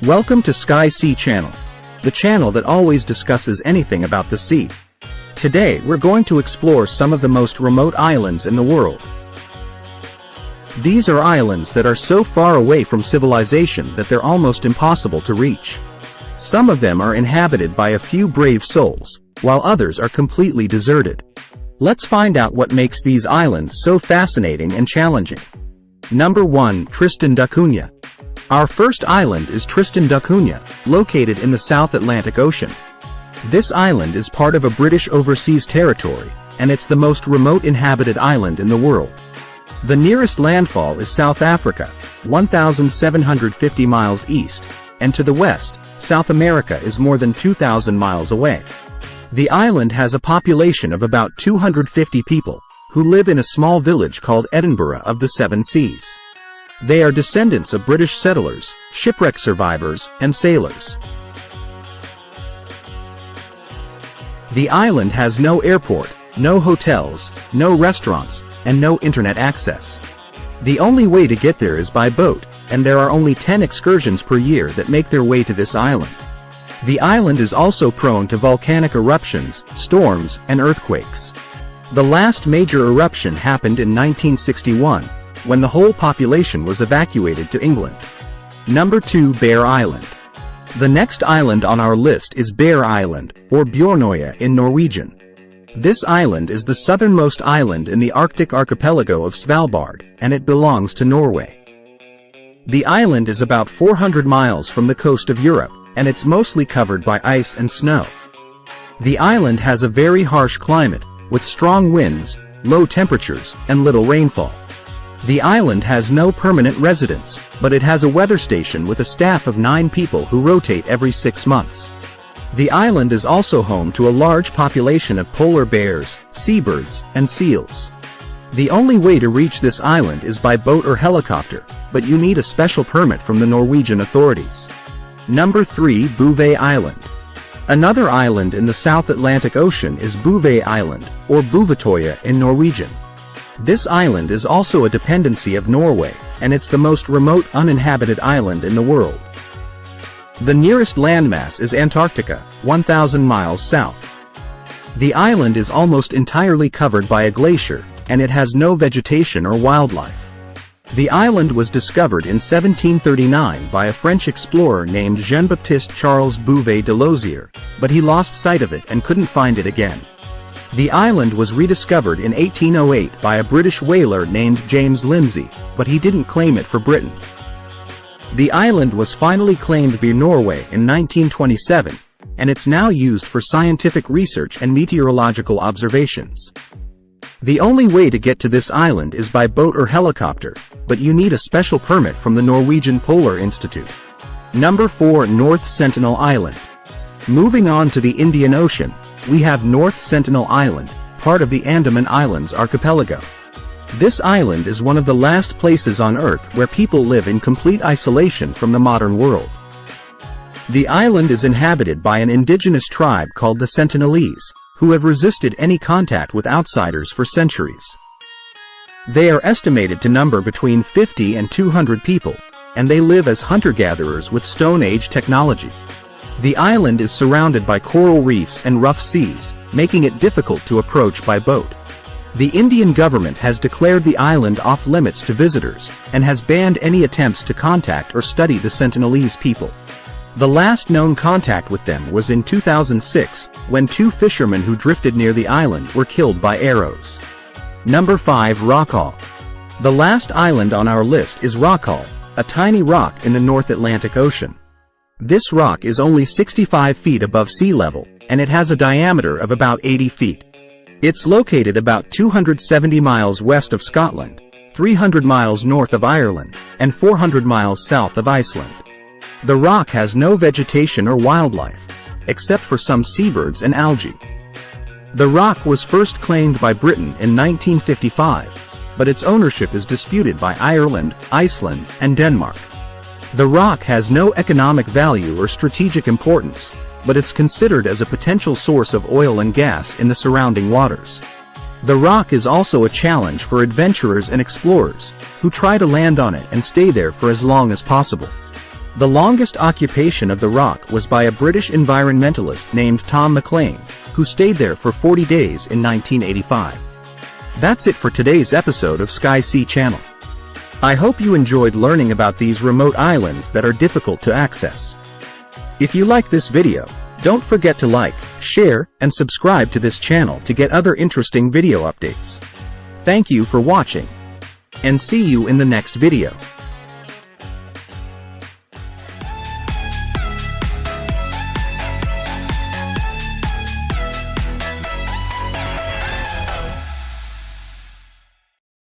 Welcome to Sky Sea Channel, the channel that always discusses anything about the sea. Today we're going to explore some of the most remote islands in the world. These are islands that are so far away from civilization that they're almost impossible to reach. Some of them are inhabited by a few brave souls, while others are completely deserted. Let's find out what makes these islands so fascinating and challenging. Number 1. Tristan da Cunha. Our first island is Tristan da Cunha, located in the South Atlantic Ocean. This island is part of a British overseas territory, and it's the most remote inhabited island in the world. The nearest landfall is South Africa, 1,750 miles east, and to the west, South America is more than 2,000 miles away. The island has a population of about 250 people, who live in a small village called Edinburgh of the Seven Seas. They are descendants of British settlers, shipwreck survivors, and sailors. The island has no airport, no hotels, no restaurants, and no internet access. The only way to get there is by boat, and there are only 10 excursions per year that make their way to this island. The island is also prone to volcanic eruptions, storms, and earthquakes. The last major eruption happened in 1961, when the whole population was evacuated to England. Number 2. Bear Island. The next island on our list is Bear Island, or Bjornøya in Norwegian. This island is the southernmost island in the Arctic archipelago of Svalbard, and it belongs to Norway. The island is about 400 miles from the coast of Europe, and it's mostly covered by ice and snow. The island has a very harsh climate, with strong winds, low temperatures, and little rainfall. The island has no permanent residents, but it has a weather station with a staff of 9 people who rotate every 6 months. The island is also home to a large population of polar bears, seabirds, and seals. The only way to reach this island is by boat or helicopter, but you need a special permit from the Norwegian authorities. Number 3. Bouvet Island. Another island in the South Atlantic Ocean is Bouvet Island, or Bouvetøya in Norwegian. This island is also a dependency of Norway, and it's the most remote uninhabited island in the world. The nearest landmass is Antarctica, 1,000 miles south. The island is almost entirely covered by a glacier, and it has no vegetation or wildlife. The island was discovered in 1739 by a French explorer named Jean-Baptiste Charles Bouvet de Lozier, but he lost sight of it and couldn't find it again. The island was rediscovered in 1808 by a British whaler named James Lindsay, but he didn't claim it for Britain. The island was finally claimed by Norway in 1927, and it's now used for scientific research and meteorological observations. The only way to get to this island is by boat or helicopter, but you need a special permit from the Norwegian Polar Institute. Number 4. North Sentinel Island. Moving on to the Indian Ocean, we have North Sentinel Island, part of the Andaman Islands archipelago. This island is one of the last places on Earth where people live in complete isolation from the modern world. The island is inhabited by an indigenous tribe called the Sentinelese, who have resisted any contact with outsiders for centuries. They are estimated to number between 50 and 200 people, and they live as hunter-gatherers with Stone Age technology. The island is surrounded by coral reefs and rough seas, making it difficult to approach by boat. The Indian government has declared the island off-limits to visitors, and has banned any attempts to contact or study the Sentinelese people. The last known contact with them was in 2006, when 2 fishermen who drifted near the island were killed by arrows. Number 5. Rockall. The last island on our list is Rockall, a tiny rock in the North Atlantic Ocean. This rock is only 65 feet above sea level, and it has a diameter of about 80 feet. It's located about 270 miles west of Scotland, 300 miles north of Ireland, and 400 miles south of Iceland. The rock has no vegetation or wildlife, except for some seabirds and algae. The rock was first claimed by Britain in 1955, but its ownership is disputed by Ireland, Iceland, and Denmark. The rock has no economic value or strategic importance, but it's considered as a potential source of oil and gas in the surrounding waters. The rock is also a challenge for adventurers and explorers, who try to land on it and stay there for as long as possible. The longest occupation of the rock was by a British environmentalist named Tom McLean, who stayed there for 40 days in 1985. That's it for today's episode of Sky Sea Channel. I hope you enjoyed learning about these remote islands that are difficult to access. If you like this video, don't forget to like, share, and subscribe to this channel to get other interesting video updates. Thank you for watching, and see you in the next video.